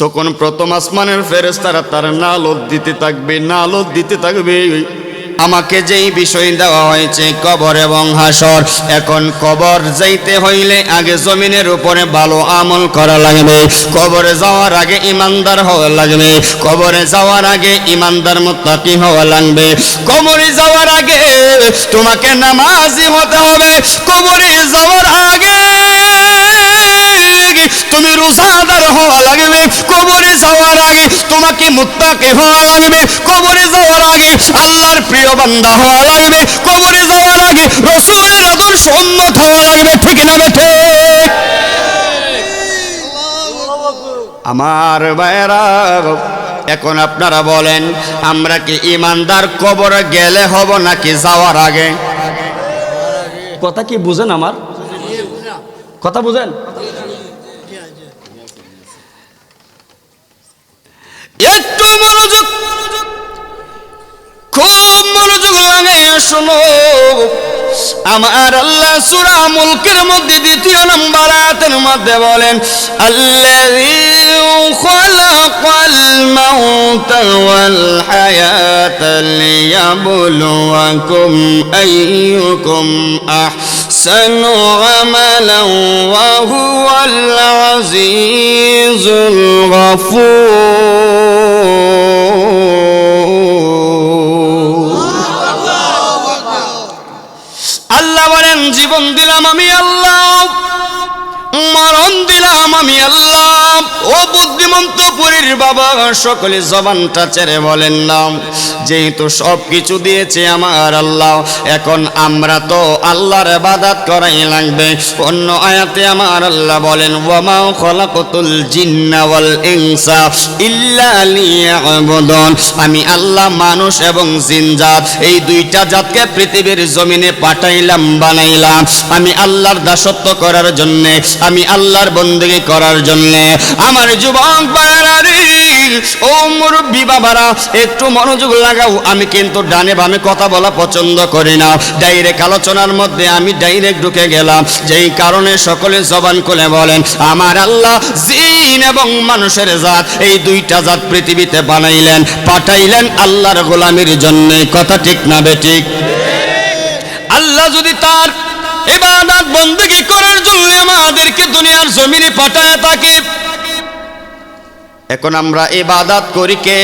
তখন প্রথম আসমানের ফেরেশতারা তার নালত দিতে থাকবে, নালত দিতে থাকবে। আমাকে যেই বিষয় দেওয়া হয়েছে কবর এবং হাসর, এখন কবর যাইতে হইলে আগে জমিনের উপরে ভালো আমল করা লাগবে, কবরে যাওয়ার আগে ইমানদার হওয়া লাগবে, কবরে যাওয়ার আগে ইমানদার মুত্তাকি হওয়া লাগবে, কবরে যাওয়ার আগে তোমাকে নামাজি হতে হবে, কবরে যাওয়ার আগে তুমি রোজাদার হওয়া লাগবে, কবরে যাওয়ার আগে তোমাকে মুত্তাকি হওয়া লাগবে, কবরে যাওয়ার আগে আল্লাহর প্রিয় বান্দা হওয়া লাগবে, কবরে যাওয়ার আগে রাসূলের আদর্শ উম্মত হওয়া লাগবে। ঠিক না বেঠে? আমার ভাইরা, এখন আপনারা বলেন আমরা কি ইমানদার কবরে গেলে হব নাকি যাওয়ার আগে? কথা কি বুঝেন? আমার কথা বুঝেন? একটু মনোযোগ, খুব মনোযোগ লাগাইয়া শোনো। আমার আল্লাহ সূরা মুলকের মধ্যে ২য় নম্বর আয়াতের মধ্যে বলেন, আল্লাযী খালাকাল মাউতা ওয়াল হায়াতা লিয়াবলুয়াকুম আইয়ুকুম আহসানু আমালান ওয়া হুয়াল আজিজুল গফুর। আল্লাহ বলেন, জীবন দিলাম আমি আল্লাহ, মরণ দিলাম আমি আল্লাহ। ও বুদ্ধিমন্ত পুরীর বাবা, সকলে জবানটা ছেড়ে বলেন না, যেহেতু সব কিছু দিয়েছে আমার আল্লাহ, এখন আমরা তো আল্লাহর ইবাদত করাই লাগবে। অন্য আয়াতে আমার আল্লাহ বলেন, ওয়ামা খালাকাতুল জিন্না ওয়াল ইনসা ইল্লা লিয়াবুদুন। আমি আল্লাহ মানুষ এবং জিনজাত এই দুইটা জাতকে পৃথিবীর জমিনে পাঠাইলাম, বানাইলাম আমি আল্লাহর দাসত্ব করার জন্য, আমি আল্লাহর বন্দেগী করার জন্য। আমার যুবক ভাইরা রে, ও মুরব্বী বাবারা, একটু মনোযোগ লাগাও। আমি কিন্তু ডানে বামে কথা বলা পছন্দ করি না, ডাইরেক্ট আলোচনার মধ্যে আমি ডাইরেক্ট ঢুকে গেলাম, যেই কারণে সকলে জবান খুলে বলেন, আমার আল্লাহ জিন এবং মানুষের জাত এই দুইটা জাত পৃথিবীতে বানাইলেন, পাঠাইলেন আল্লাহর গোলামির জন্য। কথা ঠিক না বেঠিক? আল্লাহ যদি তার ইবাদত বন্দেগী করার জন্য আমাদেরকে দুনিয়ার জমিনে পাঠায় থাকে, এখন আমরা ইবাদত করি কে?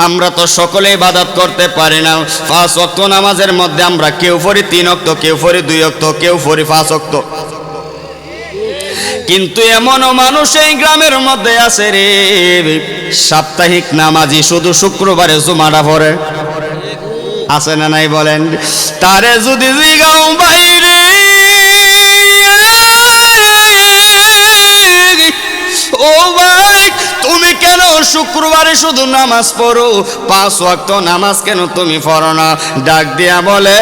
আমরা তো সকলে ইবাদত করতে পারি না। 5 ওয়াক্ত নামাজের মধ্যে আমরা কেউ পড়ি 3 ওয়াক্ত, কেউ পড়ি 2 ওয়াক্ত, কেউ পড়ি 5 ওয়াক্ত। কিন্তু এমনও মানুষ এই গ্রামের মধ্যে আছে রে, সাপ্তাহিক নামাজি শুধু শুক্রবারে জুমাটা পড়ে। আছে না নাই বলেন? তারে যদি জিগাও বাইরে, ও ভাই তুমি কেন শুক্রবারে শুধু নামাজ পড়ো, 5 ওয়াক্ত নামাজ কেন তুমি পড়ো না? ডাক দিয়া বলে,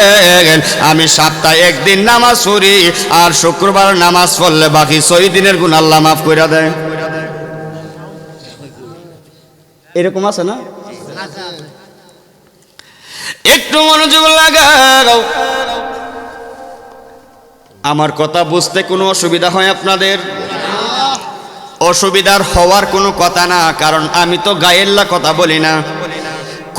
আমি সপ্তাহে একদিন নামাজ পড়ি, আর শুক্রবার নামাজ পড়লে বাকি 6 দিনের গুনাহ আল্লাহ মাফ করে দেয়। এরকম আছে না? একটু মনোযোগ লাগাও। আমার কথা বুঝতে কোনো অসুবিধা হয় আপনাদের? অসুবিধার হওয়ার কোনো কথা না, কারণ আমি তো গায়েল্লা কথা বলি না,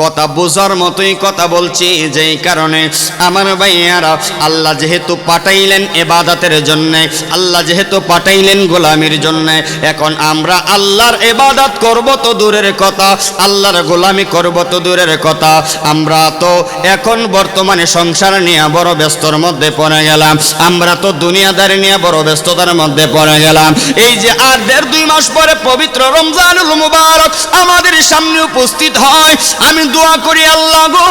কথা বোঝার মতোই কথা বলছি। যেই কারণে আমার ভাইয়ারা, আল্লাহ যেহেতু পাঠাইলেন ইবাদতের জন্য, আল্লাহ যেহেতু পাঠাইলেন গোলামির জন্য, এখন আমরা আল্লাহর ইবাদত করব তো দূরের কথা, আল্লাহর গোলামি করব তো দূরের কথা। আমরা তো এখন বর্তমানে সংসার নিয়ে বড় ব্যস্তর মধ্যে পড়ে গেলাম, আমরা তো দুনিয়াদারি নিয়ে বড় ব্যস্ততার মধ্যে পড়ে গেলাম। এই যে আর 1.5-2 মাস পরে পবিত্র রমজানুল মুবারক আমাদের সামনে উপস্থিত হয়, আমি দোয়া করি আল্লাহ গো,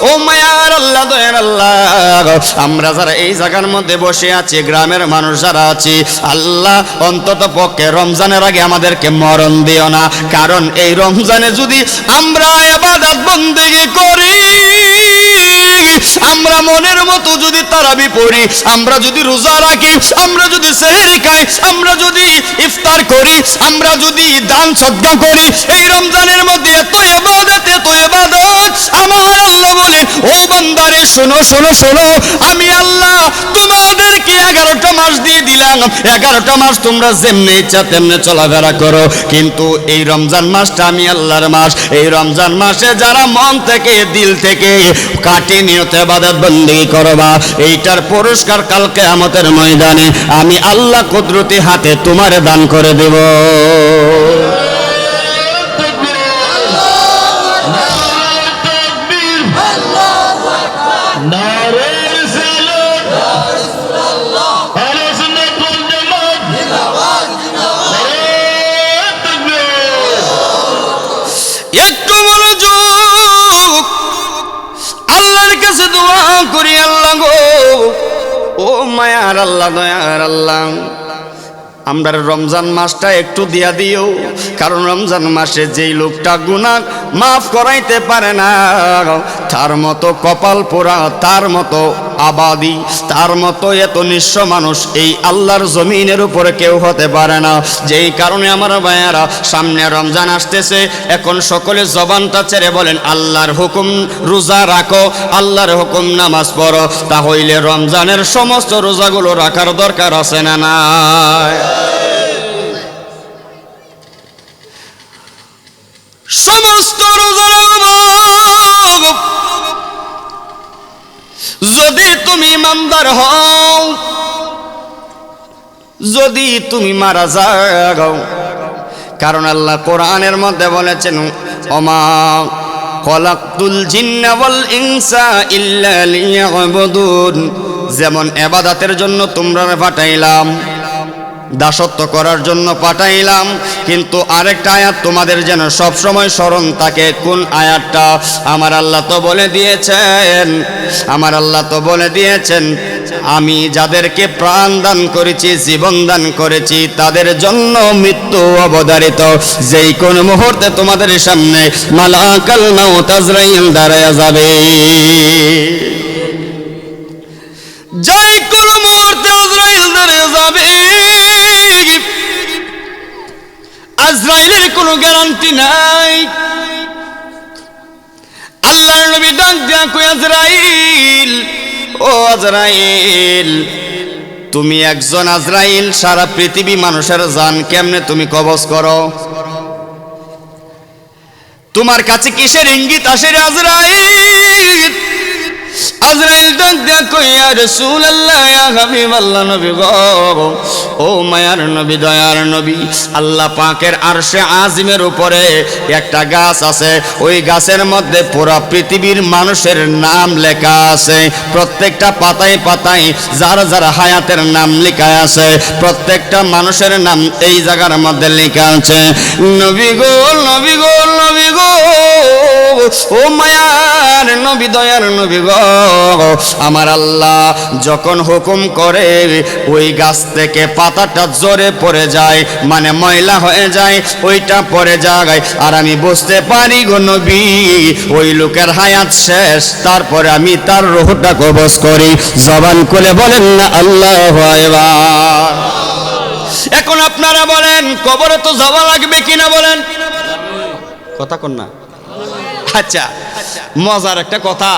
ও মায়ার আল্লাহ, দয়ার আল্লাহ, আমরা যারা এই জায়গার মধ্যে বসে আছি, গ্রামের মানুষ যারা আছি, আল্লাহ অন্তত পক্ষে রমজানের আগে আমাদেরকে মরণ দিও না। কারণ এই রমজানে যদি আমরা ইবাদত বন্দেগী করি, আমরা মনের মতো যদি তারাবি পড়ি, আমরা যদি রোজা রাখি, আমরা যদি সেহরি খাই, আমরা যদি ইফতার করি, আমরা যদি দান সদকা করি, এই রমজানের মধ্যে এত ইবাদত, এত ইবাদত, আমার আল্লাহ বলেন, ও বান্দারে শোনো শোনো শোনো, আমি আল্লাহ তোমাদেরকে 11টা মাস দিয়ে দিলাম, 11টা মাস তোমরা যেমনি ইচ্ছা তেমনি চলাফেরা করো, কিন্তু এই রমজান মাসটা আমি আল্লাহর মাস। এই রমজান মাসে যারা মন থেকে দিল থেকে কাটি নিয়ত ইবাদত বন্দেগী করবা, এইটার পুরস্কার কাল কিয়ামতের ময়দানে আমি আল্লাহ কুদরতি হাতে তোমারে দান করে দেব। একটু মনোযোগ, আল্লাহর কাছে দোয়া করি, আল্লাহ গো, ও মায়ার আল্লাহ, দয়ার আল্লাহ, আমরা রমজান মাসটা একটু দিয়া দিও। কারণ রমজান মাসে যেই লোকটা গুনাহ মাফ করাইতে পারে না, তার মতো কপাল পোড়া, তার মতো আবাদি, তার মতো এত নিঃস্ব মানুষ এই আল্লাহর জমিনের উপরে কেউ হতে পারে না। যেই কারণে আমার ভাইয়ারা, সামনে রমজান আসতেছে, এখন সকলে জবানটা ছেড়ে বলেন আল্লাহর হুকুম রোজা রাখো, আল্লাহর হুকুম নামাজ পড়ো। তাহলে রমজানের সমস্ত রোজাগুলো রাখার দরকার আছে না নাই? সমস্ত রোজা যদি তুমি ইমানদার হও, যদি তুমি মারা যাও, কারণ আল্লাহ কোরআনের মধ্যে বলেছেন ওমা খলাকতুল জিন্না ওয়াল ইনসা ইল্লা লিয়াবুদুন, যেমন ইবাদতের জন্য তোমরা পাঠাইলাম, দাসত্ব করার জন্য পাঠাইলাম, কিন্তু আরেকটা আয়াত তোমাদের যেন সব সময় স্মরণ থাকে। কোন আয়াতটা? আমার আল্লাহ তো বলে দিয়েছেন, আমার আল্লাহ তো বলে দিয়েছেন, আমি যাদেরকে প্রাণ দান করেছি, জীবন দান করেছি, তাদের জন্য মৃত্যু অবধারিত। যেই কোন মুহূর্তে তোমাদের সামনে মালাকাল মাউত আজরাইল দাঁড়ায়া যাবে, যেই কোন মুহূর্তে আজরাইল দাঁড়ায়া যাবে, আজরাইলের কোনো গ্যারান্টি নাই। আল্লাহর নবী ডাক দিয়া কই, আজরাইল, ও আজরাইল, তুমি একজন আজরাইল, সারা পৃথিবী মানুষের জান কেমনে তুমি কবজ করো? তোমার কাছে কিসের ইঙ্গিত আসে রে আজরাইল? আজরাইল ডাক দিয়া কই, ইয়া রাসূলুল্লাহ, ইয়া হাবিবাল্লাহ, নবী গো, ও মায়ার নবী, দয়ার নবী, আল্লাহ পাকের আরশে আজিমের উপরে একটা গাছ আছে, ওই গাছের মধ্যে পুরো পৃথিবীর মানুষের নাম লেখা আছে। প্রত্যেকটা পাতায় পাতায় যার যার হায়াতের নাম লেখা আছে, প্রত্যেকটা মানুষের নাম এই জায়গার মধ্যে লেখা আছে। নবী গো, নবী গো, নবী গো, ও মায়ার নবী, দয়ার নবী গো, আমার আল্লাহ যখন হুকুম করে ওই গাছ থেকে পাতাটা জোরে পড়ে যায়, মানে ময়লা হয়ে যায়, ওইটা পড়ে যায়, আর আমি বুঝতে পারি গো নবী ওই লোকের হায়াত শেষ, তারপরে আমি তার রূহটা কবজ করি। জবান খুলে বলেন না আল্লাহু আকবার। এখন আপনারা বলেন কবরে তো যাওয়া লাগবে কিনা বলেন? কথা কোন না? আচ্ছা, মজার একটা কথা,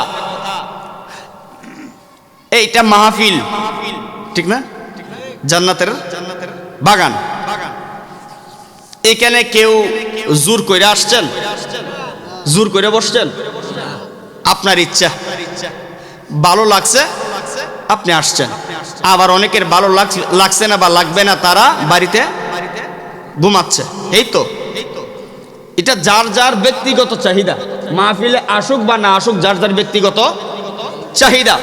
এইটা মাহফিল, ঠিক না? জান্নাতের বাগান। এখানে কেউ জোর করে আসছেন, জোর করে বসছেন? আপনার ইচ্ছা, ভালো লাগছে আপনি আসছেন। আবার অনেকের ভালো লাগছে না বা লাগবে না, তারা বাড়িতে ঘুমাচ্ছে। এই তো, এটা যার যার ব্যক্তিগত চাহিদা। মাহফিলে আসুক বা না আসুক, যার যার ব্যক্তিগত চাহিদা।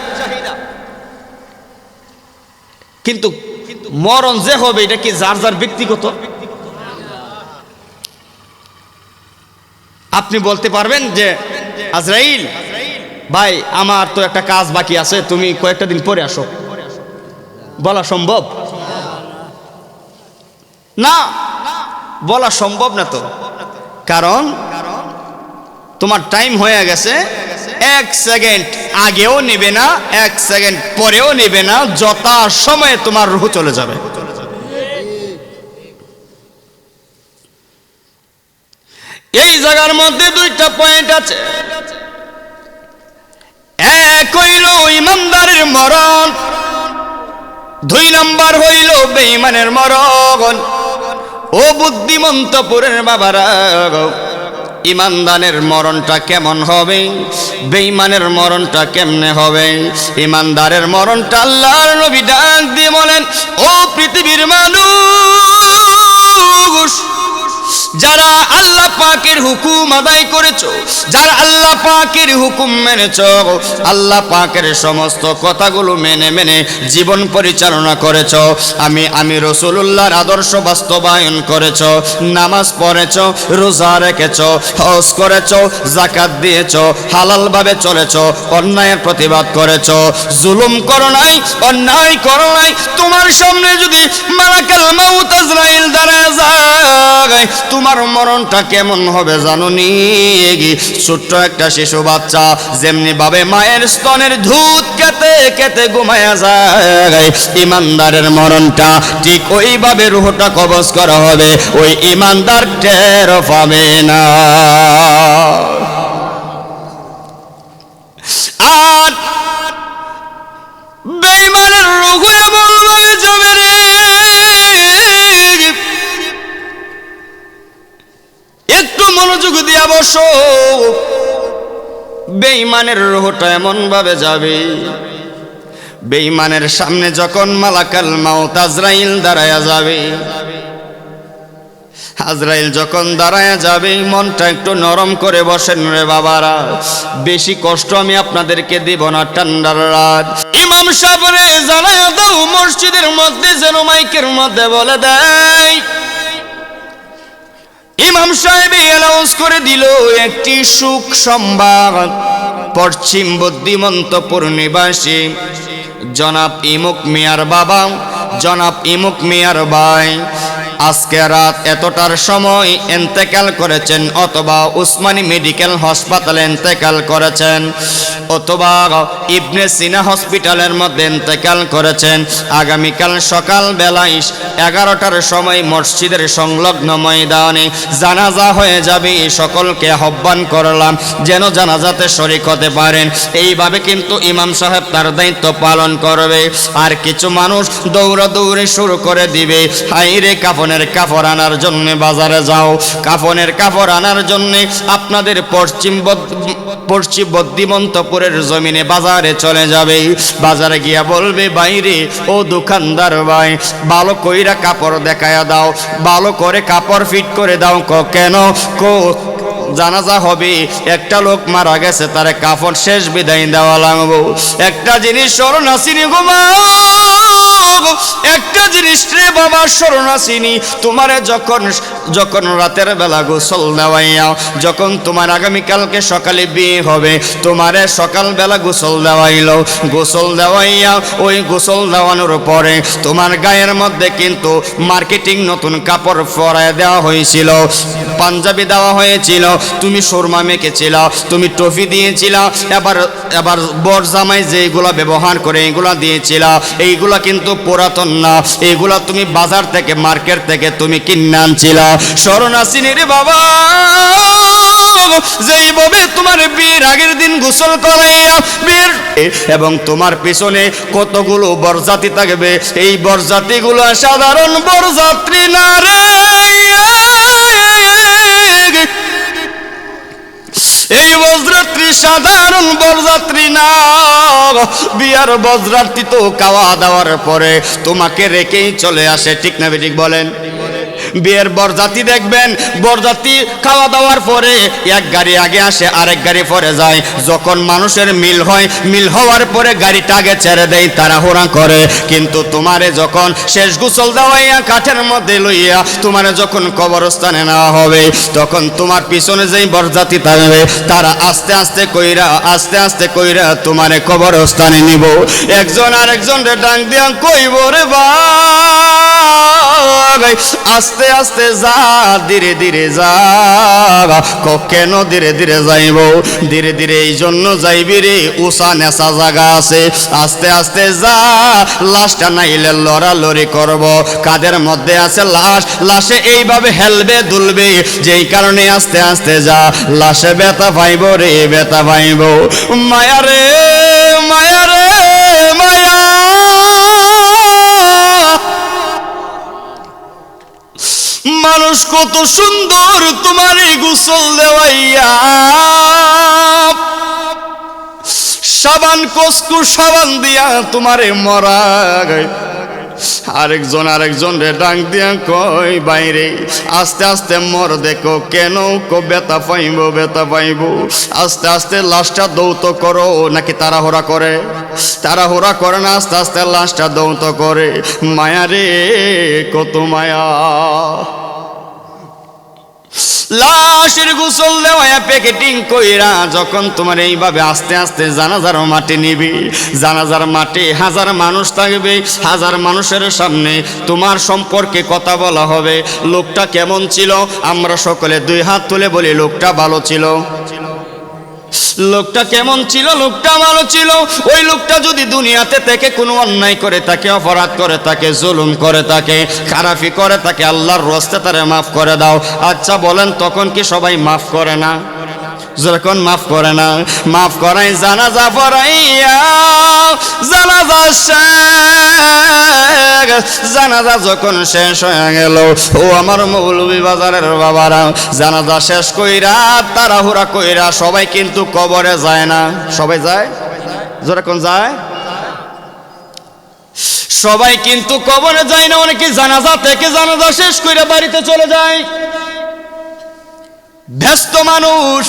কিন্তু মরণ যে হবে, এটা কি যার যার ব্যক্তিগত? আপনি বলতে পারবেন যে আজরাইল ভাই, আমার তো একটা কাজ বাকি আছে, তুমি কয়েকটা দিন পরে আসো, বলা সম্ভব না? বলা সম্ভব না তো, কারণ তোমার টাইম হয়ে গেছে। 1 সেকেন্ড আগেও নেবে না, 1 সেকেন্ড পরেও নেবে না, যথা সময়ে তোমার রূহ চলে যাবে। এই জায়গার মধ্যে দুইটা পয়েন্ট আছে। এক হইল ইমানদারের মরণ, দুই নাম্বার হইল বেঈমানের মরণ। ও বুদ্ধিমন্তপুরের বাবারা, ইমানদারের মরণটা কেমন হবে, বেঈমানের মরণটা কেমনে হবে? ইমানদারের মরণটা আল্লাহর নবী ডাক দিয়ে বলেন, ও পৃথিবীর মানুষ, যারা আল্লাহ পাকের হুকুম আদায় করেছো, যারা আল্লাহ পাকের হুকুম মেনেছো, আল্লাহ পাকের সমস্ত কথাগুলো মেনে মেনে জীবন পরিচালনা করেছো, আমি রাসূলুল্লাহর আদর্শ বাস্তবায়ন করেছো, নামাজ পড়েছো, রোজা রেখেছো, হজ করেছো, যাকাত দিয়েছো, হালাল ভাবে চলেছো, অন্যায়ের প্রতিবাদ করেছো, জুলুম করো নাই, অন্যায় করো নাই। তোমার সামনে যদি মালাকুল মাউত আজরাইল দাঁড়ায় যায়, তোমার মরণটা কেমন হবে জানোনি? ছোট্ট একটা শিশু বাচ্চা যেমনি ভাবে মায়ের স্তনের দুধ খেতে খেতে ঘুমায়া যায়, ইমানদারের মরণটা ঠিক ওইভাবে রূহটা কবজ করা হবে, ওই ইমানদার টের পাবে না। আর বেঈমানের রূহ এমন ভাবে যাবে রে, একটু মনোযোগ দিয়া বসো। বেঈমানের রূহটা এমন ভাবে যাবে, বেঈমানের সামনে যখন মালাকুল মাউত আজরাইল দাঁড়ায়া যাবে, আজরাইল যখন দাঁড়ায়া যাবে, মনটা একটু নরম করে বসেন রে বাবারা, বেশি কষ্ট আমি আপনাদেরকে দিব না। ঠান্ডার রাত, ইমাম সাহেবরে জানায়া দাও মসজিদের মধ্যে যেন মাইকের মধ্যে বলে দেয়। ইমাম সাহেব অ্যানাউন্স করে দিল একটি সুখ সংবাদ, পশ্চিম বুদ্ধিমন্তপুর নিবাসী জনাব ইমুক মিয়ার বাবা, জনাব ইমুক মিয়ার ভাই আজকে রাত এতটার সময় ইন্তেকাল করেছেন, অথবা উসমানী মেডিকেল হাসপাতালে ইন্তেকাল করেছেন, অথবা ইবনে সিনা হসপিটালের মধ্যে ইন্তেকাল করেছেন। আগামীকাল সকাল বেলা 11টার সময় মসজিদের সংলগ্ন ময়দানে জানাজা হয়ে যাবে। সকলকে আহ্বান করলাম যেন জানাজাতে শরীক হতে পারেন। এইভাবে কিন্তু ইমাম সাহেব তার দায়িত্ব পালন করবে। আর কিছু মানুষ দৌড়াদৌড়ি শুরু করে দিবে, হাইরে কাফনের কাপড় আনার জন্য বাজারে যাও, কাফনের কাপড় আনার জন্য আপনাদের পশ্চিম বুদ্ধিমন্তপুরের জমিনে বাজারে চলে যাবে। বাজারে গিয়া বলবে, বাইরে ও দোকানদার ভাই, ভালো কইরা কাপড় দেখায়া দাও, ভালো করে কাপড় ফিট করে দাও। কেন? জানাজা হবে, একটা লোক মারা গেছে, তার কাফন শেষ বিদায় দেওয়া লাগবো। একটা জিনিস স্মরণ আসিনি গো মা, একটা জিনিস রে বাবা স্মরণ আসিনি। তোমারে যখন রাতের বেলা গোসল দেওয়াইয়া, যখন তোমার আগামীকালকে সকালে বিয়ে হবে, তোমারে সকালবেলা গোসল দেওয়াইলো, গোসল দেওয়াইয়া ওই গোসল দেওয়ানোর পরে তোমার গায়ের মধ্যে কিন্তু মার্কেটিং নতুন কাপড় পরায় দেওয়া হয়েছিল, পাঞ্জাবি দেওয়া হয়েছিল, তুমি সুরমা মেখেছিল, তুমি টফি দিয়েছিল, এবার বর জামাই যেগুলা ব্যবহার করে এইগুলা দিয়েছিল, এইগুলা কিন্তু পুরাতন না, এইগুলা তুমি বাজার থেকে মার্কেট থেকে তুমি কিনে আনছিল। স্মরণ আসেনি রে বাবা? যেইভাবে তোমার বিয়ের আগের দিন গোসল করাইয়া বিয়ের এবং তোমার পিছনে কতগুলো বরযাত্রী থাকবে, এই বরযাত্রীগুলো সাধারণ বরযাত্রী না রে, এই বরযাত্রী সাধারণ বরযাত্রী না। বিয়ার বরযাত্রী তো খাওয়া দাওয়ার পরে তোমাকে রেখেই চলে আসে, ঠিক না ঠিক বলেন? বিয়ের বরযাত্রী দেখবেন, বরযাত্রী খাওয়া দাওয়ার পরে এক গাড়ি আগে আসে, আরেক গাড়ি পরে যায়। যখন মানুষের মিল হয়, মিল হওয়ার পরে গাড়িটা আগে ছেড়ে দেয়, তাড়াহুড়া করে। কিন্তু তোমারে যখন শেষ গোসল দেওয়াইয়া কাঠের মধ্যে লইয়া তোমারে যখন কবরস্থানে নেওয়া হবে, তখন তোমার পিছনে যেই বরযাত্রী থাকবে, তারা আস্তে আস্তে কইরা তোমারে কবরস্থানে নিব। একজন আরেকজনের ডাক দিয়া কইব, রে ভাই আস্তে আস্তে যা, ধীরে ধীরে যা। কেন ধীরে ধীরে যাইব? ধীরে ধীরে এই জন্য যাইবি রে, উষা নেশা জায়গা আছে, আস্তে আস্তে যা। লাশটা নাইলে লড়ালড়ি করব, কাদের মধ্যে আছে লাশ, লাশে এইভাবে হেলবে দুলবে, যেই কারণে আস্তে আস্তে যা। লাশে ব্যথা পাইব রে, ব্যথা পাইব। মায়া রে মায়া রে মায়া, মানুষ কত সুন্দর তোমারে গোসল দেওয়াইয়া সাবান কসকু সাবান দিয়া তোমারে মরায় আরেকজন রে ডাক দিয়া কয় বাইরে আস্তে আস্তে মর দেখো কেন ব্যথা পাইব আস্তে আস্তে লাশটা দৌত করো নাকি তাড়াহুড়া করে না আস্তে আস্তে লাশটা দৌত করে মায়া রে কত মায়া লাশের গোসল দেওয়া প্যাকেটিং কইরা যখন তোমার এইভাবে আস্তে আস্তে জানাজার মাটি নিবি জানাজার মাটি হাজার মানুষ থাকবে হাজার মানুষের সামনে তোমার সম্পর্কে কথা বলা হবে লোকটা কেমন ছিল আমরা সকলে দুই হাত তুলে বলি লোকটা ভালো ছিল লোকটা কেমন ছিল লোকটা ভালো ছিল ওই লোকটা যদি দুনিয়াতে থেকে কোনো অন্যায় করে তাকে অপরাধ করে তাকে জুলুম করে তাকে খারাপি করে তাকে আল্লাহর রাস্তায় তারে মাফ করে দাও আচ্ছা বলেন তখন কি সবাই মাফ করে না যখন মাফ করে না মাফ করাই জানাজা পড়াইয়া জানাজা যখন শেষ হয়ে গেল ও আমার মৌলভী বাজারের বাবারা জানাজা শেষ কইরা তাড়াহুড়া কইরা সবাই কিন্তু কবরে যায় না সবাই যায় যখন যায় সবাই কিন্তু কবরে যায় না অনেকে জানাজা থেকে জানাজা শেষ কইরা বাড়িতে চলে যায় ব্যস্ত মানুষ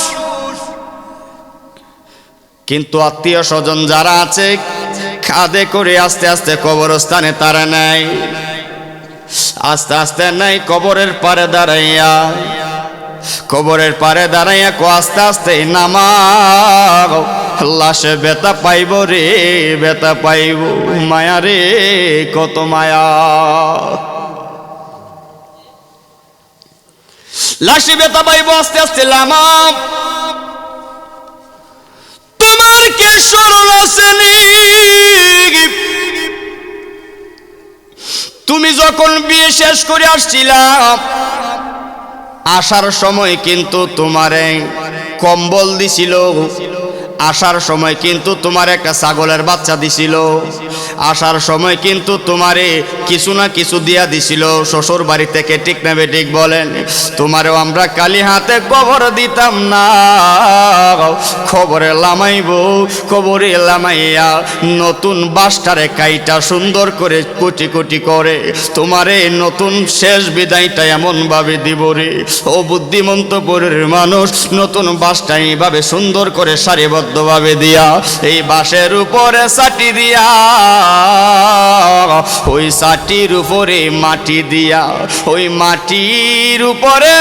কিন্তু আত্মীয় স্বজন যারা আছে খাদে করে আস্তে আস্তে কবরস্থানে তারা নেয় আস্তে আস্তে নাই কবরের পারে দাঁড়াইয়া আস্তে আস্তে নামাও লাশে ব্যথা পাইব রে ব্যথা পাইব মায়া রে কত মায়া লাশে ব্যথা পাইব আস্তে আস্তে নামাও তোমার কে স্মরণ আছে তুমি যখন বিয়ে শেষ করে আসছিলাম আসার সময় কিন্তু তোমারে কম্বল দিছিল আসার সময় কিন্তু তোমার একটা ছাগলের বাচ্চা দিছিল আসার সময় কিন্তু তোমারে কিছু না কিছু দিয়া দিছিল শ্বশুর বাড়ি থেকে ঠিক না বেঠিক বলেন তোমারেও আমরা কালি হাতে কবর দিতাম না খবরে লামাইয়া নতুন বাসটারে কাইটা সুন্দর করে কোটি কোটি করে তোমারে নতুন শেষ বিদায়টা এমন ভাবে দিব রে ও বুদ্ধিমন্তপুরের মানুষ নতুন বাসটা এইভাবে সুন্দর করে সারিবদ্ধভাবে দিয়া এই বাসের উপরে ছাটি দিয়া ওই ছাটির উপরে মাটি দিয়া ওই মাটির উপরে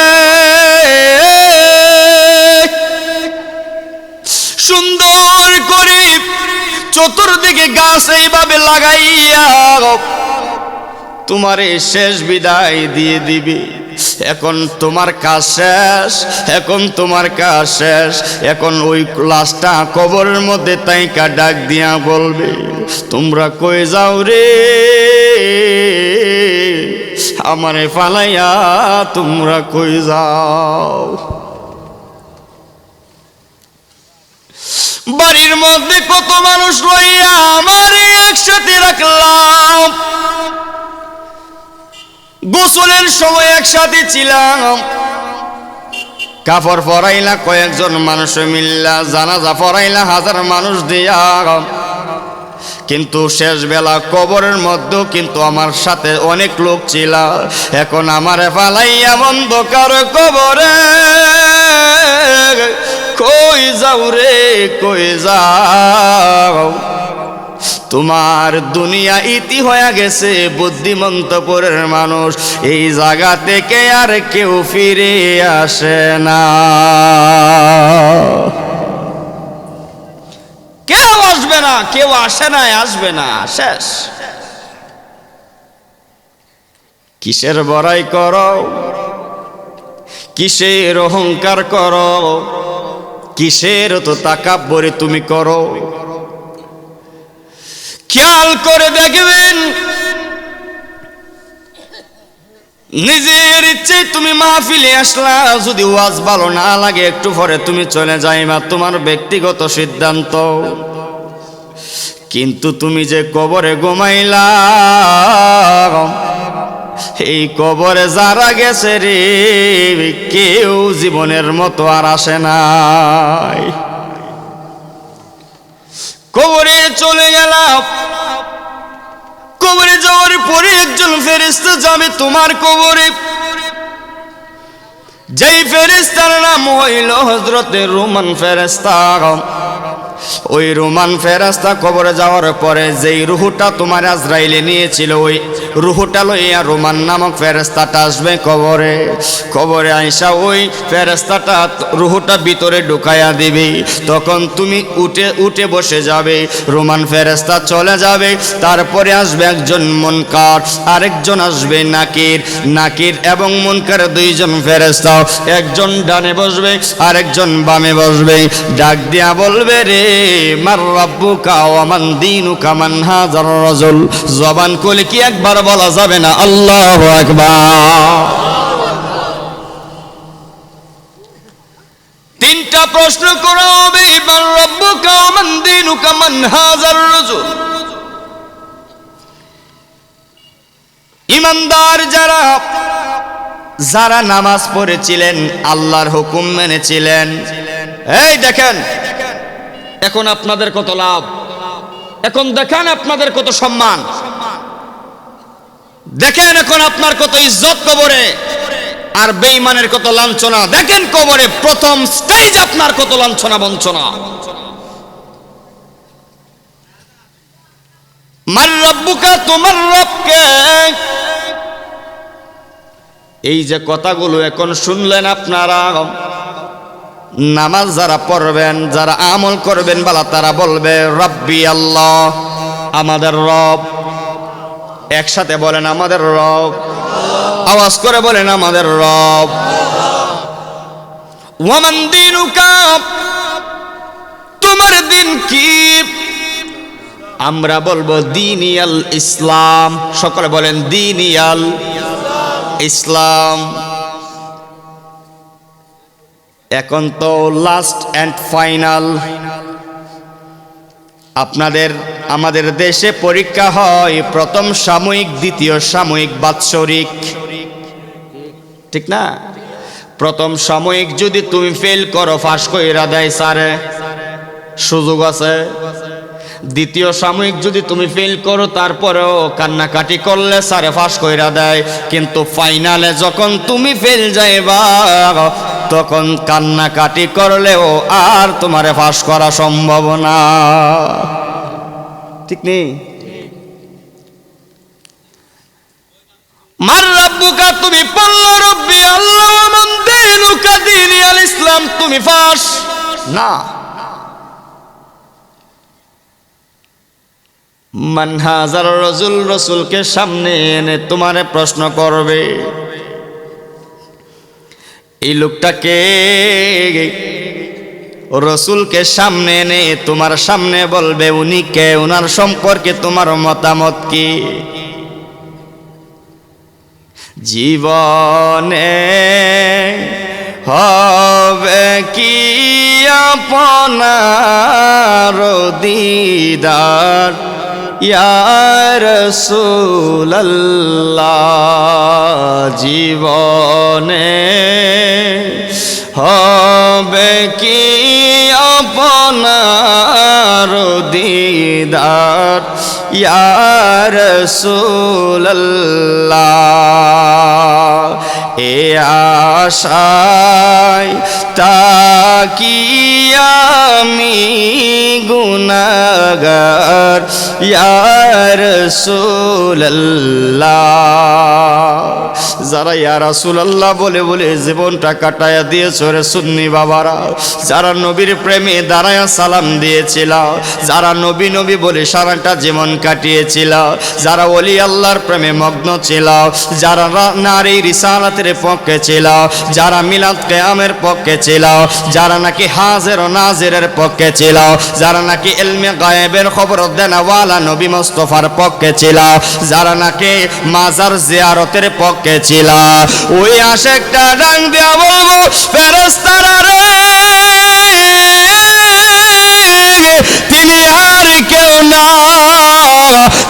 সুন্দর করে চতুর্দিকে গাছ এইভাবে লাগাইয়া তোমারে শেষ বিদায় দিয়ে দিবে এখন তোমার কাজ শেষ এখন ওই লাশটা কবরের মধ্যে তাইকা ডাক দিয়া বলবে তোমরা কই যাও রে আমারে ফালাইয়া তোমরা কই যাও বাড়ির মধ্যে কত মানুষ লইয়া আমারে একসাথে রাখলাম গোসলের সময় একসাথে ছিলাম কাপড় পরাইলা কয়েকজন মানুষ মিল্লা জানাজা পরাইলা হাজার মানুষ দিয়া কিন্তু শেষ বেলা কবরের মধ্যেও কিন্তু আমার সাথে অনেক লোক ছিল এখন আমারে ফালাইয়া অন্ধকার কবরে কই যাও রে কই যাও তোমার দুনিয়া ইতি হয়ে গেছে বুদ্ধিমন্তপুরের মানুষ এই জায়গা থেকে আর কেউ ফিরে আসে না কেউ আসবে না কেউ আসে না আসবে না শেষ কিসের বড়াই করো কিসের অহংকার করো কিসের তো তাকাব্বরি তুমি করো খেয়াল করে দেখবেন নিজের ইচ্ছে তুমি মাহফিলে আসলা যদি ওয়াজ ভালো না লাগে একটু পরে তুমি চলে যাইবা তোমার ব্যক্তিগত সিদ্ধান্ত কিন্তু তুমি যে কবরে ঘুমাইলা এই কবরে যারা গেছে রে কেউ জীবনের মতো আর আসে নাই। কবরে চলে গেলাম, কবরে যাওয়ার পরে একজন ফেরেশতা যাবে তোমার কবরে। যেই ফেরেশতার নাম হইল হযরতে রোমান ফেরেশতা। ওই রোমান ফেরেশতা কবরে যাওয়ার পরে যেই রুহটা তোমার আজরাইলে নিয়েছিল ওই রুহটা লইয়া রোমান নামক ফেরেশতাটা আসবে কবরে। কবরে আইসা ওই ফেরেশতাটা রুহটা ভিতরে ঢুকাইয়া দিবে। তখন তুমি উঠে বসে যাবে, রোমান ফেরেশতা চলে যাবে। তারপরে আসবে একজন মুনকার, আরেকজন আসবে নাকির। নাকির এবং মুনকার দুইজন ফেরেশতা, একজন ডানে বসবে আরেকজন বামে বসবে। ডাক দিয়া বলবে রে মার রাব্বুকা ওয়া মান দীনুকা মান হাযার রাজুল। জবান খুলে কি একবার বলা যাবে না আল্লাহু আকবার? তিনটা প্রশ্ন করা হবে, মার রাব্বুকা ওয়া মান দীনুকা মান হাযার রাজুল। ইমানদার যারা নামাজ পড়েছিলেন, আল্লাহর হুকুম মেনেছিলেন, এই দেখেন এখন আপনাদের কত লাভ, এখন দেখেন আপনাদের কত সম্মান, দেখেন এখন আপনার কত ইজ্জত কবরে। আর বেঈমানের কত লাঞ্ছনা, দেখেন কবরে প্রথম স্টেজ আপনার কত লাঞ্ছনা বঞ্চনা। মার রাব্বুকা, তোমার রবকে। এই যে কথাগুলো এখন শুনলেন আপনারা, নামাজ যারা পড়বেন, যারা আমল করবেন বালা, তারা বলবে রব্বি আল্লাহ, আমাদের রব। একসাথে বলেন আমাদের রব, আওয়াজ করে বলেন আমাদের রব। ওয়া মান দীনুকা, তোমার দিন কি? আমরা বলবো দীনিয়াল ইসলাম। সকলে বলেন দীনিয়াল ইসলাম। এখন তো লাস্ট এন্ড ফাইনাল, আমাদের দেশে পরীক্ষা হয় প্রথম সাময়িক, দ্বিতীয় সাময়িক, বাৎসরিক, ঠিক না? প্রথম সাময়িক যদি তুমি ফেল করো ফাঁস কইরা দেয় স্যারে, সুযোগ আছে। দ্বিতীয় সাময়িক যদি তুমি ফেল করো তারপরেও কান্নাকাটি করলে স্যারে ফাঁস কইরা দেয়। কিন্তু ফাইনালে যখন তুমি ফেল যাইবা তখন কান্নাকাটি করলেও আর তোমারে ফাঁস করা সম্ভব না, ঠিক নেই? মার রাব্বুকা, তুমি পড়লো রব্বি আল্লাহ ওয়া মান দীনুকা দীনিয়াল ইসলাম, তুমি ফাঁস না। মান হাযার রাজুল, রাসূলকে সামনে এনে তোমারে প্রশ্ন করবে এই লোকটাকে। রাসূলকে সামনে এনে তোমার সামনে বলবে উনি কে, ওনার সম্পর্কে তোমার মতামত কি। জীবনে হবে কি আপনার দিদার ইয়া রাসূলুল্লাহ। জীবনে হবে কি আপনার দিদার ইয়া রাসূলুল্লাহ। এ আশায় তাকি আমি গুনাহগার ইয়া রাসূলুল্লাহ। যারা ইয়া রাসূলুল্লাহ বলে বলে জীবনটা কাটায়া দিয়েছে রে সুন্নি বাবারা, যারা নবীর প্রেমে দাঁড়ায়া সালাম দিয়েছিল, যারা নবী নবী বলে সারাটা জীবন কাটিয়েছিল, যারা ওলি আল্লাহর প্রেমে মগ্ন ছিল, যারা নারী রিসালাতের পক্ষে ছিল, যারা মিলাদ কিয়ামের পক্ষে ছিল, যারা নাকি হাজির ও নাজিরের পক্ষে ছিল, যারা নাকি ইলমে গায়েবের খবর দেনাওয়ালা নবী মুস্তাফার পক্ষে ছিল, যারা নাকি মাজার জিয়ারতের পক্ষে ছিল, ওই আশেকটা ডাং দিয়া বলবো ফেরেশতারা রে, তিনি আর কেউ না,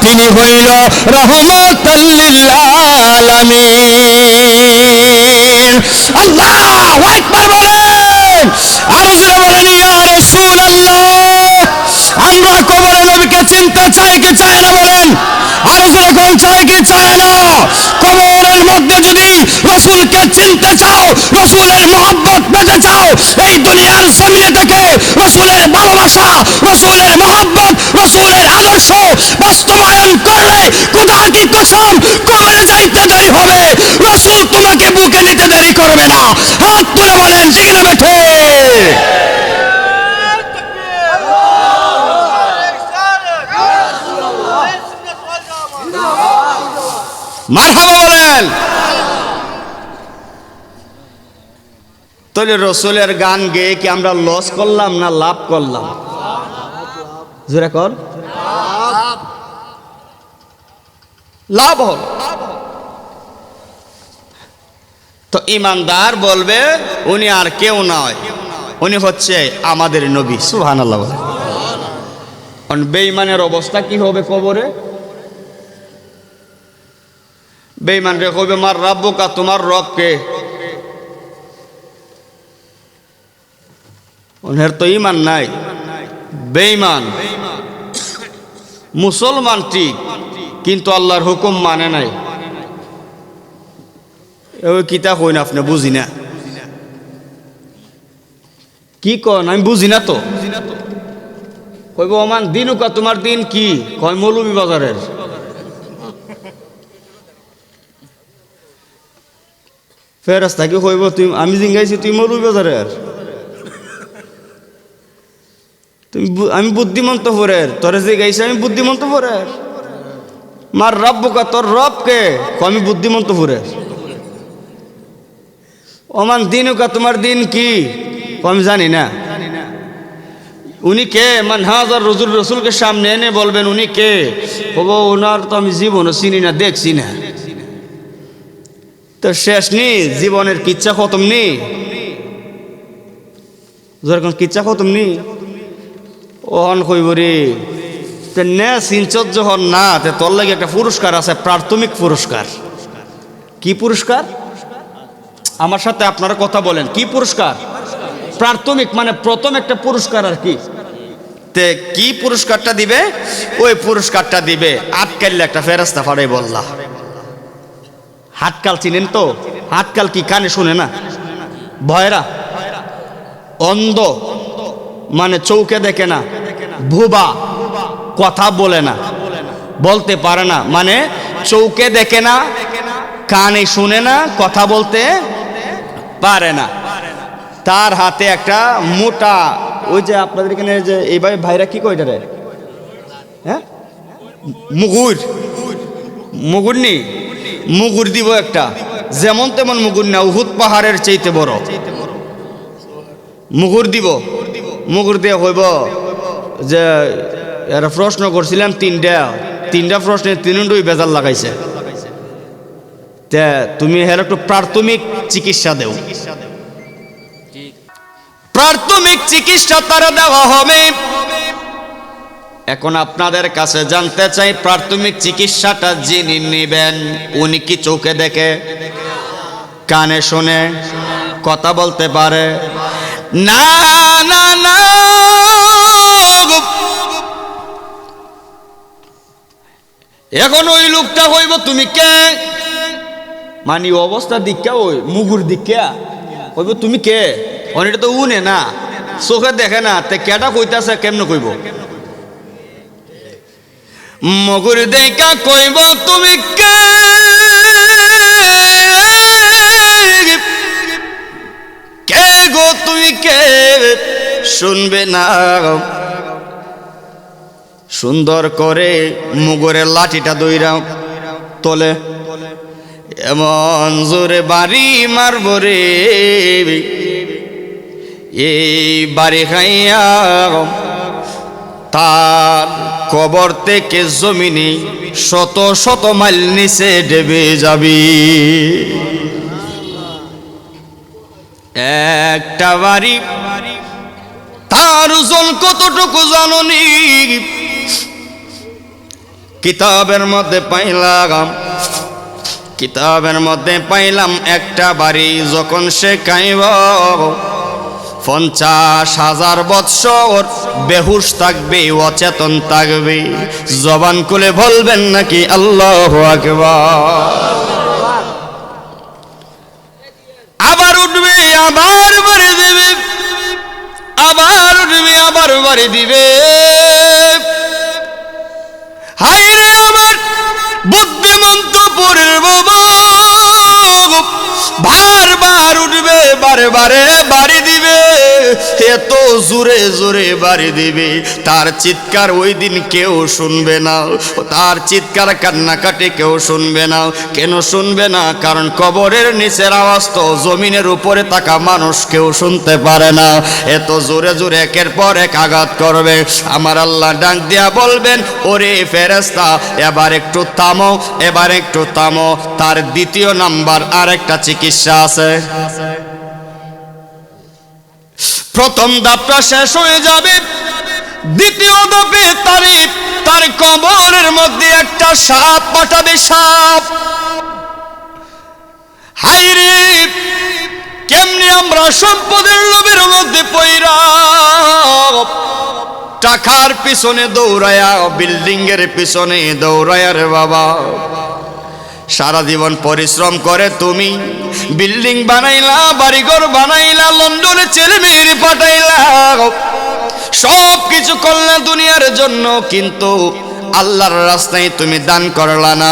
তিনি হইল রহমাতুল লিল আলামিন। আল্লাহু আকবার বলেন, আর জোরে বলেন ইয়া রাসূলুল্লাহ। আমরা কবরে নবীকে চিনতে চাই কি চাই না বলেন? আর জোরে কোন চাই কি চাই না? কবরের মধ্যে যদি রাসূলকে চিনতে চাও, রাসূলের মহব্বত পেতে চাও, এই দুনিয়ার জমিনে থেকে রাসূলের ভালোবাসা, রাসূলের মহব্বত, রাসূলের আদর্শ বাস্তবায়ন করলে খোদা কি কসম কবরে যাইতে দেরি হবে, রাসূল তোমাকে বুকে নিতে দেরি করবে না। হাত তুলে বলেন ঠিক না বেঠে? মারহাবা বলেন। তাহলে রসুলের গান গেয়ে কি আমরা লস করলাম না লাভ করলাম? জোরে কর, লাভ হল। তো ইমানদার বলবে উনি আর কেউ নয়, উনি হচ্ছে আমাদের নবী। সুবহানাল্লাহ বলে। বেঈমানের অবস্থা কি হবে কবরে? বেঈমান রে কইবে মার রাব্বুকা, তোমার রব কে? ওনার তো ঈমান নাই, বেঈমান। মুসলমান ঠিক, কিন্তু আল্লাহর হুকুম মানে নাই। ওই কিতা কইন আপনি বুঝি না, কি কন আমি বুঝি না তো। কইব ওমান দিনুকা, তোমার দিন কি? কয় মৌলভী বাজারের। ফেরেশতা কি কইব তুমি আমি জিঙ্গাইছি তুই মৌলভী বাজারের? তুমি আমি বুদ্ধিমন্ত পরের, তোরে যে গাইছি আমি বুদ্ধিমন্ত পরের। মার রাব্বুকা, তোর রব কে? আমি বুদ্ধিমন্ত পরের। ওমান দিনুকা, তোমার দিন কি? আমি জানি না। উনি কে? মান হাজার রসুল, রসুলকে সামনে এনে বলবেন উনি কে? বলবো ওনার তো আমি জীবনও চিনি না, দেখছি না। তো শেষ নি, জীবনের কিচ্ছা খতম নি, যেরকম কিচ্ছা খতম নি। ওহন কইব রে নে সিনচত যখন না, তোর লাগে একটা পুরস্কার আছে, প্রাথমিক পুরস্কার। কি পুরস্কার? আমার সাথে আপনারা কথা বলেন, কি পুরস্কার? প্রাথমিক মানে প্রথম একটা পুরস্কার আর কি। তে কি পুরস্কারটা দিবে? ওই পুরস্কারটা দিবে আটকাইলে একটা ফেরেশতা ফাড়াই বললা। হাতকাল চিনেন তো? হাতকাল কি কানে শুনে না? ভয়রা, অন্ধ মানে চৌকে দেখে না, ভুবা কথা বলে না, বলতে পারে না, মানে চৌকে দেখে না, কানে শুনে না, কথা বলতে পারে না। তার হাতে একটা মোটা, ওই যে আপনাদের এখানে যে এইভাবে ভাইরা কি কয় রে, হ্যাঁ মুগুর, মুগুর নি, মুগুর দিব একটা, যেমন তেমন মুগুর না, উহুদ পাহাড়ের চাইতে বড় মুগুর দিব। মুগুর দিয়ে হইব যে এরা প্রশ্ন করছিলাম তিনটা প্রশ্নের তিনটাই বেজাল লাগাইছে, তে তুমি হের একটু প্রাথমিক চিকিৎসা দেও। প্রাথমিক চিকিৎসা তারা দেওয়া হবে। এখন আপনাদের কাছে জানতে চাই, প্রাথমিক চিকিৎসাটা যিনি নেবেন উনি কি চোখে দেখে, কানে শুনে, কথা বলতে পারে? না না না, এখন ওই লোকটা হইব তুমি কে, মানে অবস্থা দিকা, ওই মুগুর দিকা হইব তুমি কে। অনেকটা তো উনে না, চোখে দেখে না, তে কেটা কইতাছে কেমনে কইব? মুগুর দেখা কইব তুমি কে, কে গো তুমি কে? শুনবে না। সুন্দর করে মুগুরের লাঠিটা দইরা তোলে, এমন জোরে বাড়ি মারব রে, এই বাড়ি খাইয়া তার কবর থেকে জমিনে শত শত মাইল নিচে ডেবে যাবি। একটা বাড়ি তার ওজন কতটুকু জাননি? কিতাবের মধ্যে পাইলাম কিতাবের মধ্যে পাইলাম একটা বাড়ি যখন সে খাইব 50,000 বৎসর বেহুশ থাকবে, অচেতন থাকবে। জবান খুলে বলবেন নাকি আল্লাহু আকবার? আবার উঠবে, আবার বাড়ি দিবে, আবার উঠবে, আবার বাড়ি দিবে। হায় রে আমার বুদ্ধিমন্ত পরের বাবা, বারবার উঠবে, বারে বারে বাড়ি দিবে, এত জোরে জোরে বাড়ি দিবে, তার চিৎকার ওই দিন কেউ শুনবে না, তার চিৎকার কান্নাকাটি কেউ শুনবে না। কেন শুনবে না? কারণ কবরের নিচের আওয়াজ তো জমিনের উপরে থাকা মানুষ কেউ শুনতে পারে না। এত জোরে জোরে একের পর এক আঘাত করবে। আমার আল্লাহ ডাক দিয়া বলবেন, ওরে ফেরেশতা এবার একটু থামো, এবার একটু থামো। তার দ্বিতীয় নাম্বার আরেকটা চিকিৎসা আছে। প্রথম ধাপটা শেষ হয়ে যাবে, দ্বিতীয় ধাপে তার কবরের মধ্যে একটা সাপ পাঠাবে, সাপ। হায়রে কেমনি আমরা সম্পদের লোভের মধ্যে পইরা টাকার পিছনে দৌড়ায়া, বিল্ডিং এর পিছনে দৌড়ায়া রে বাবা, সারা জীবন পরিশ্রম করে তুমি বিল্ডিং বানাইলা, বাড়িঘর বানাইলা, লন্ডনে ছেলে মেয়ে পাঠাইলা, সব কিছু করলা দুনিয়ার জন্য, কিন্তু আল্লাহর রাস্তায় তুমি দান করলা না,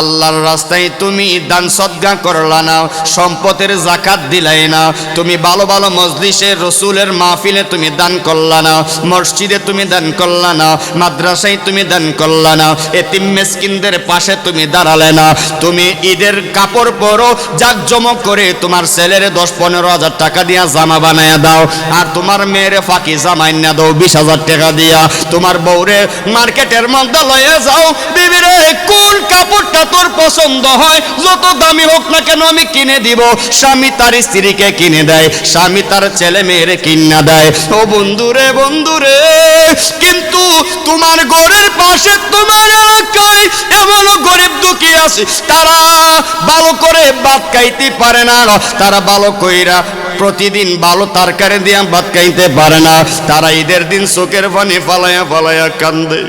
আল্লাহর রাস্তায় তুমি দান সদকা করলা না, সম্পদের যাকাত দিলাই না, তুমি ভালো ভালো মজলিসে রসুলের মাহফিলে তুমি দান করলা না, মসজিদে তুমি দান করলা না, মাদ্রাসায় তুমি দান করলা না, এতিম মিসকিনদের পাশে তুমি দাঁড়ালে না। তুমি ঈদের কাপড় পরো, জাকজমক করে তোমার ছেলের 10-15 হাজার টাকা দিয়া জামা বানায়া দাও, আর তোমার মেয়েরে ফাঁকি জামা না দাও 20,000 টাকা দিয়া। তোমার বউরে মার্কেটের মধ্যে লয়ে যাও, বিবিরে কোন কাপড়টা তোর পছন্দ হয়, যত দামি হোক না কেন আমি কিনে দিব। স্বামী তার স্ত্রীকে কিনে দেয়, স্বামী তার ছেলে মেয়েরে কিনা দেয়। ও বন্ধুরে, বন্ধুরে, কিন্তু তোমার ঘরের পাশে, তোমার এলাকায় এমন গরিব দুঃখী আছে, তারা ভালো করে ভাত খাইতে পারে না, তারা ভালো কইরা প্রতিদিন ভালো তরকারি দিয়া ভাত খাইতে পারে না। তারা ঈদের দিন চোখের পানি ফালাইয়া ফালাইয়া কান্দে,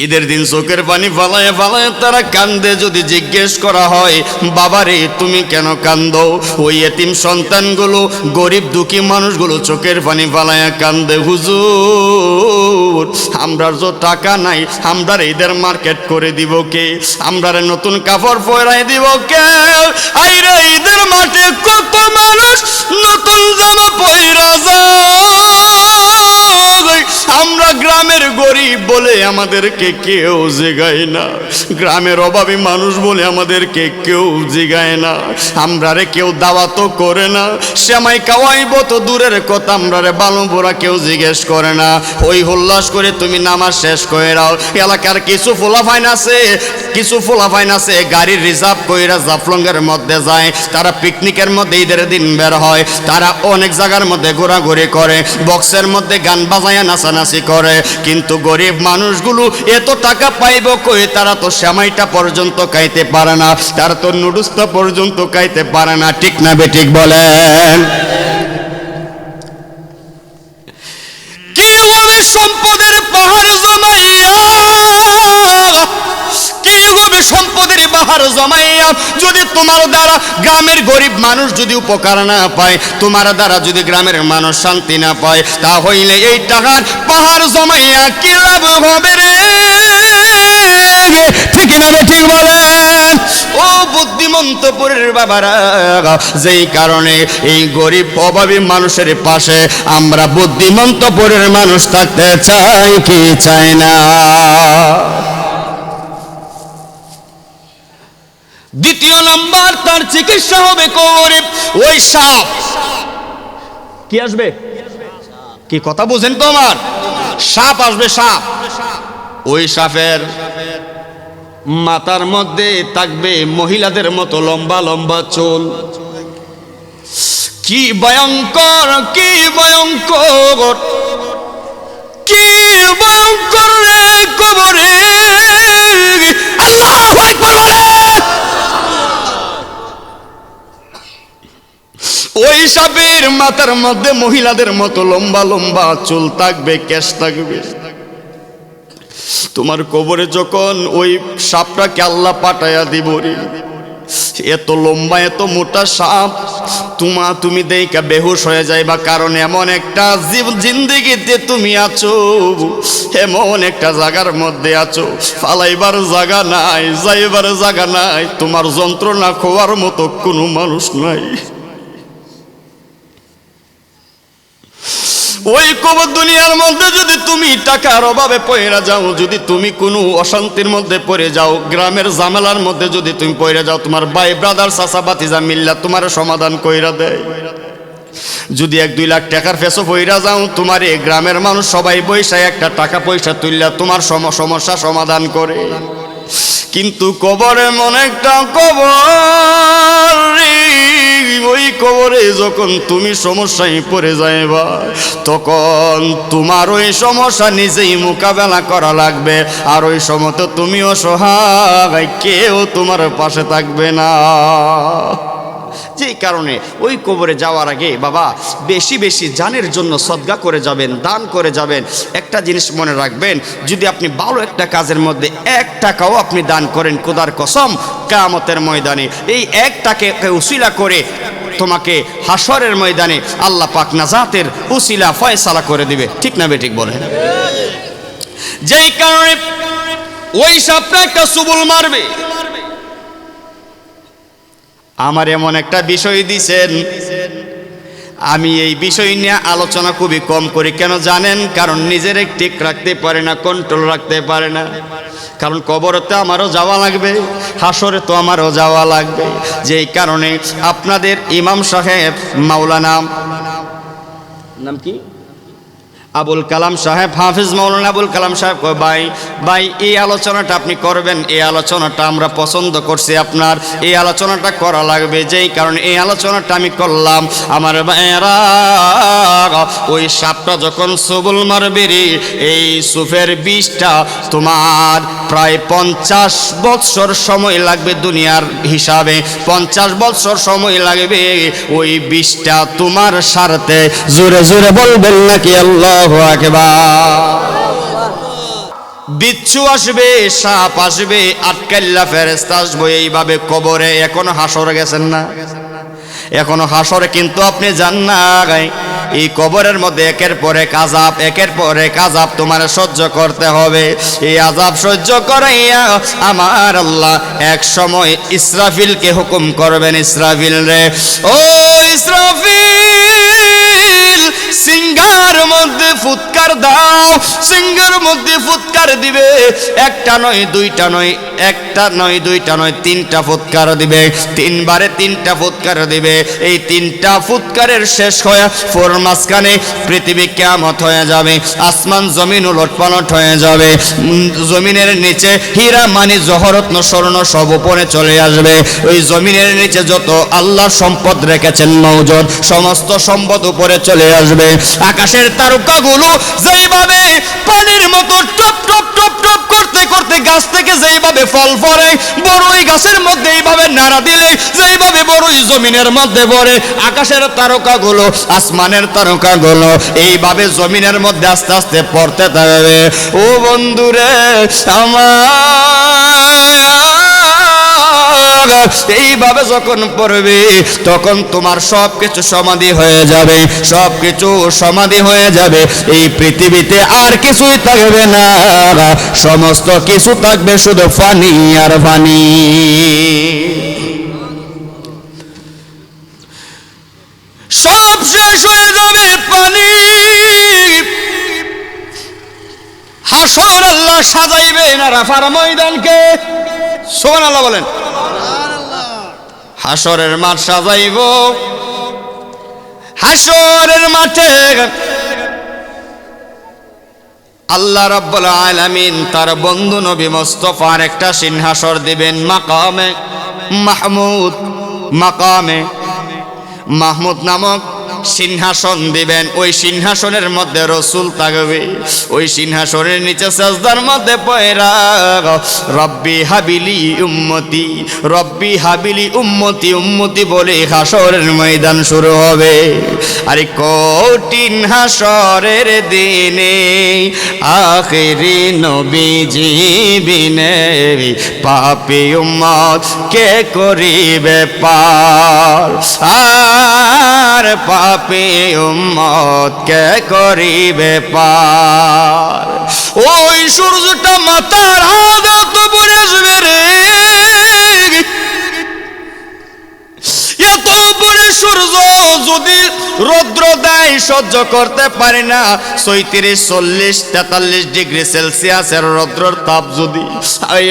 ঈদের দিন চোখের পানি ফালায় ফালায় তারা কান্দে। যদি জিজ্ঞেস করা হয়, বাবারে তুমি কেন কান্দো? ওই এতিম সন্তানগুলো, গরিব দুঃখী মানুষগুলো চোখের পানি ফালায় কান্দে, হুজুর আমরার যে টাকা নাই, আমরার ঈদের মার্কেট করে দিব কে? আমরার নতুন কাপড় পরাই দিব কে? আইরে ঈদের মাঠে কত মানুষ নতুন জামা পয়রা যায়, আমরা গ্রামের গরিব বলে আমাদেরকে কেউ জিগায় না, গ্রামের অভাবী মানুষ বলে আমাদেরকে কেউ জিগায় না, আমরারে কেউ দাওয়াতও করে না, সেমাই খাওয়াইব তো দূরের কথা, আমরারে বালু বোরা কেউ জিজ্ঞেস করে না। ওই হোল্লাস করে তুমি নামাজ শেষ করে দাও। এলাকার কিছু ফোলাফাইন আছে, কিছু ফোলাফাইন আছে গাড়ির রিজার্ভ কইরা জাফলংয়ের মধ্যে যায়, তারা পিকনিকের মধ্যে ঈদের দিন বের হয়, তারা অনেক জায়গার মধ্যে ঘোরাঘুরি করে, বক্সের মধ্যে গান বাজায়া নাচানাচি করে। কিন্তু গরিব মানুষগুলো এত টাকা পাইব কই? তারা তো সেমাইটা পর্যন্ত খাইতে পারে না, তারা তো নুডলসটা পর্যন্ত খাইতে পারে না। ঠিক না বেঠিক বলেন? কি হবে সম্পদের পাহাড় জমাইয়া, কি হবে সম্পদের পাহাড় জমাইয়া, যদি তোমার দ্বারা গ্রামের গরিব মানুষ যদি উপকার না পায়, তোমার দ্বারা যদি গ্রামের মানুষ শান্তি না পায়, তা হইলে এই টাকার পাহাড় জমাইয়া কি লাভ হবে রে? ঠিক না ঠিক বলেন? ও বুদ্ধিমন্তপুরের বাবারা, যেই কারণে এই গরিব অভাবী মানুষের পাশে আমরা বুদ্ধিমন্তপুরের মানুষ থাকতে চাই কি চাই না? দ্বিতীয় নাম্বার তার চিকিৎসা হবে গরিব ওই সাপ। কি আসবে? কি কথা বুঝেন তো আমার? সাপ আসবে, সাপ। ওই সাপের মাথার মধ্যে থাকবে মহিলাদের মতো লম্বা লম্বা চুল। কি ভয়ঙ্কর, কি ভয়ঙ্কর, কি ভয়ঙ্কর রে কবরে। আল্লাহু আকবার বলেন। ওই সাপের মাথার মধ্যে মহিলাদের মতো লম্বা লম্বা চুল থাকবে, কেশ থাকবে। তোমার কবরে যখন ওই সাপটাকে আল্লাহ পাঠাইয়া দিব রে, এত লম্বা এত মোটা সাপ, তুমি দেখা বেহুশ হয়ে যাইবা। কারণ এমন একটা জিন্দেগিতে তুমি আছো, এমন একটা জায়গার মধ্যে আছো, ফালাইবার জায়গা নাই, যাইবার জায়গা নাই, তোমার যন্ত্রণা খোয়ার মতো কোনো মানুষ নাই। ওই কবর দুনিয়ার মধ্যে যদি তুমি টাকার অভাবে পড়ে যাও, যদি তুমি কোনো অশান্তির মধ্যে পড়ে যাও, গ্রামের ঝামেলার মধ্যে যদি তুমি পড়ে যাও, তোমার ভাই ব্রাদার চাচা বাতিজা মিল্লা তোমার সমাধান কইরা দেয়। যদি 1-2 লাখ টাকার ফেসো পইরা যাও, তোমার এই গ্রামের মানুষ সবাই বৈশা একটা টাকা পয়সা তুললা তোমার সমস্যা সমাধান করে। কিন্তু কবর এমন একটা কবর, ওই কবরে যখন তুমি সমস্যায় পড়ে যাইবা, তখন তোমার ওই সমস্যা নিজেই মোকাবেলা করা লাগবে। আর ওই সময় তো তুমি অসহায়, কেউ তোমার পাশে থাকবে না। যেই কারণে ওই কবরে যাওয়ার আগে বাবা বেশি বেশি জানের জন্য সদকা করে যাবেন, দান করে যাবেন। একটা জিনিস মনে রাখবেন, যদি আপনি ভালো একটা কাজের মধ্যে 1 টাকাও আপনি দান করেন, খোদার কসম কিয়ামতের ময়দানে এই 1 টাকাকে উসিলা করে তোমাকে হাসরের ময়দানে আল্লাহ পাক নাজাতের উসিলা ফয়সালা করে দিবে। ঠিক না বেঠিক বলেন? যেই কারণে ওই সাপটা একটা সুবুল মারবে। আমার এমন একটা বিষয় দিছেন, আমি এই বিষয় নিয়ে আলোচনা খুবই কম করি। কেন জানেন? কারণ নিজের ঠিক রাখতে পারে না, কন্ট্রোল রাখতে পারে না। কারণ কবরতে আমারও যাওয়া লাগবে, হাসরে তো আমারও যাওয়া লাগবে। যেই কারণে আপনাদের ইমাম সাহেব মাওলানা নাম কি আবুল কালাম সাহেব, হাফিজ মাওলানা আবুল কালাম সাহেব কয়, ভাই এই আলোচনাটা আপনি করবেন, এই আলোচনাটা আমরা পছন্দ করছি, আপনার এই আলোচনাটা করা লাগবে। যেই কারণে এই আলোচনাটা আমি করলাম। আমার ভাইয়েরা, ওই সাপটা যখন সবুল মারবে রে, এই সুফের বিষটা তোমার প্রায় 50 বৎসর সময় লাগবে দুনিয়ার হিসাবে। 50 বৎসর সময় লাগবে ওই বিষটা তোমার সারতে। জোরে জোরে বলবেন নাকি আল্লাহু আকবার? বিচ্ছু আসবে, সাপ আসবে, আটকাল্লা ফেরেশতা আসবে, এইভাবে কবরে। এখনো হাসর গেছেন না? এখনো হাসরে কিন্তু আপনি যান না। এই কবরের মধ্যে একের পর এক আযাব, একের পর এক আযাব তোমার সহ্য করতে হবে। এই আযাব সহ্য করাইয়া আমার আল্লাহ এক সময় ইসরাফিলকে হুকুম করবেন, ইসরাফিল রে, ও ইসরাফিল, সিংহার মধ্যে ফুৎকার দাও। সিংহার মধ্যে ফুৎকার দিবে, একটা নয় দুইটা নয়, একটা নয় দুইটা নয়, 3টা ফুৎকার দিবে। 3 বারে 3টা ফুৎকার দিবে। এই 3টা ফুৎকারের শেষ হয়ে ফোর মাঝখানে পৃথিবী কিয়ামত হয়ে যাবে, আসমান জমিন উলটপালট হয়ে যাবে। জমিনের নিচে হীরা মানি জহরত্ন স্বর্ণ সব উপরে চলে আসবে। ওই জমিনের নিচে যত আল্লাহ সম্পদ রেখেছেন মওজুদ, সমস্ত সম্পদ উপরে চলে আসবে। আকাশের তারকাগুলো যেইভাবে পানির মতো টপ টপ টপ টপ করতে করতে গাছ থেকে যেইভাবে ফল পড়ে, বড়ই গাছের মধ্যে এইভাবে নাড়া দিলে যেইভাবে বড়ই জমিনের মধ্যে পড়ে, আকাশের তারকাগুলো, আসমানের তারকাগুলো এইভাবে জমিনের মধ্যে আস্তে আস্তে পড়তে থাকবে। ও বন্ধুরে আমার, এইভাবে যখন পড়বে তখন তোমার সব কিছু সমাধি হয়ে যাবে, সব কিছু সমাধি হয়ে যাবে। এই পৃথিবীতে আর কিছুই থাকবে না, সমস্ত কিছু থাকবে শুধু ফানি আর ফানি। সব শেষ হয়ে যাবে, পানি। হাসর আল্লাহ সাজাইবেন আরাফার ময়দানকে। সুবহানাল্লাহ বলেন। হাসরের মাঠ সাজাইব। হাসরের মাঠে আল্লাহ রাব্বুল আলামিন তার বন্ধু নবী মুস্তাফার একটা সিংহাসন দিবেন, মাকামে মাহমুদ। মাকামে মাহমুদ নামক সিংহাসন দিবেন, ওই সিংহাসনের মধ্যে রাসূল থাকবে। ওই সিংহাসনের নিচে সাজদার মধ্যে পয়রা রব্বি হাবিলি উম্মতি, রব্বি হাবিলি উম্মতি, উম্মতি বলে হাসরের ময়দান শুরু হবে। আরে কঠিন হাসরের দিনে আখিরি নবীজি বিনে পাপী উম্মত কে করিবে পার, আর পাপী উম্মত কে করিবে পার। ওই সূর্যটা মাথার আঘাত উপরে আসবে রে, এত উপরে সূর্য যদি রৌদ্র দেয় সহ্য করতে পারে না। ৩৬, ৪০, ৪৩ ডিগ্রি সেলসিয়াসের রৌদ্রের তাপ যদি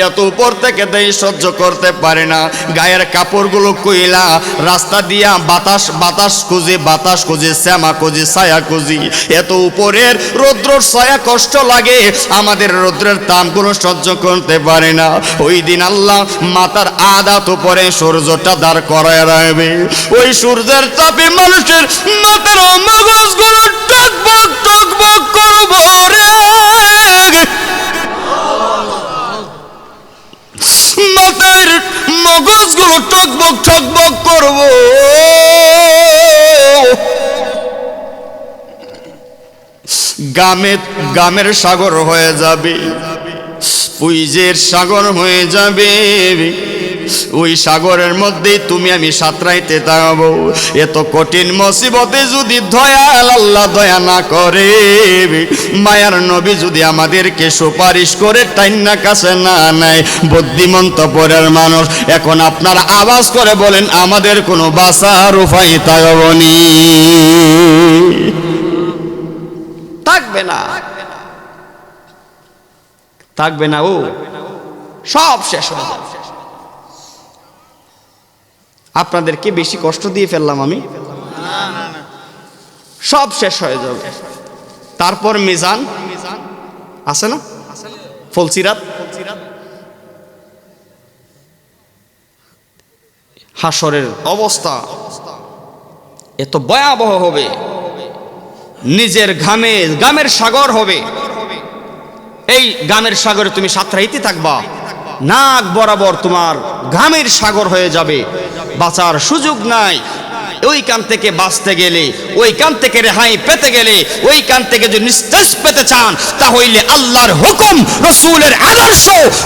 এত উপর থেকে দেয় সহ্য করতে পারে না। গায়ের কাপড়গুলো কইলা, রাস্তা দিয়া বাতাস বাতাস খুঁজি, বাতাস খুঁজি, শ্যামা খুঁজি, ছায়া খুঁজি, এত উপরের রৌদ্রের ছায়া কষ্ট লাগে, আমাদের রৌদ্রের তাপগুলো সহ্য করতে পারে না। ওই দিন আল্লাহ মাথার আধাত উপরে সূর্যটা দাঁড় করায় রাখবে। ওই সূর্যের তাপে মানুষের মাথার মগজগুলো টকবক টকবক করব রে, মাথার মগজগুলো টকবক টকবক করব। গামের সাগর হয়ে যাবে, পুইজের সাগর হয়ে যাবে। ওই সাগরের মধ্যেই তুমি আমি সাঁতরাইতে থাকবো। এত কঠিন মুসিবতে যদি দয়াল আল্লাহ দয়া না করে, মায়ার নবী যদি আমাদেরকে সুপারিশ করে টাইন্না কাছে না নেয়, বুদ্ধিমন্ত পরের মানুষ এখন আপনার আওয়াজ করে বলেন আমাদের কোনো বাঁচার উপায় থাকবনি, থাকবে না, থাকবে না, ও সব শেষ হয়ে যাবে। আপনাদেরকে বেশি কষ্ট দিয়ে ফেললাম আমি? সব শেষ হয়ে যাবে। তারপর মিজান আছে না, ফলসিরাত, হাসরের অবস্থা এত ভয়াবহ হবে, নিজের গামের সাগর হবে। এই গামের সাগরে তুমি সাঁতরাইতে থাকবা, নাক বরাবর তোমার ঘামের সাগর হয়ে যাবে, বাঁচার সুযোগ নাই। ওই কান থেকে বাঁচতে গেলে, ওই কান থেকে রেহাই পেতে গেলে, ওই কান থেকে যদি নিস্তেজ পেতে চান, তাহলে আল্লাহর হুকুম, রাসূলের আদর্শ,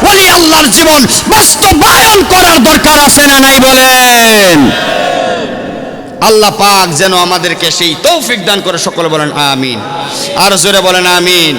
ওলি আল্লাহর জীবন বাস্তবায়ন করার দরকার আছে না নাই বলেন? আল্লাহ পাক যেন আমাদেরকে সেই তৌফিক দান করে। সকলে বলেন আমিন, আর জোরে বলেন আমিন।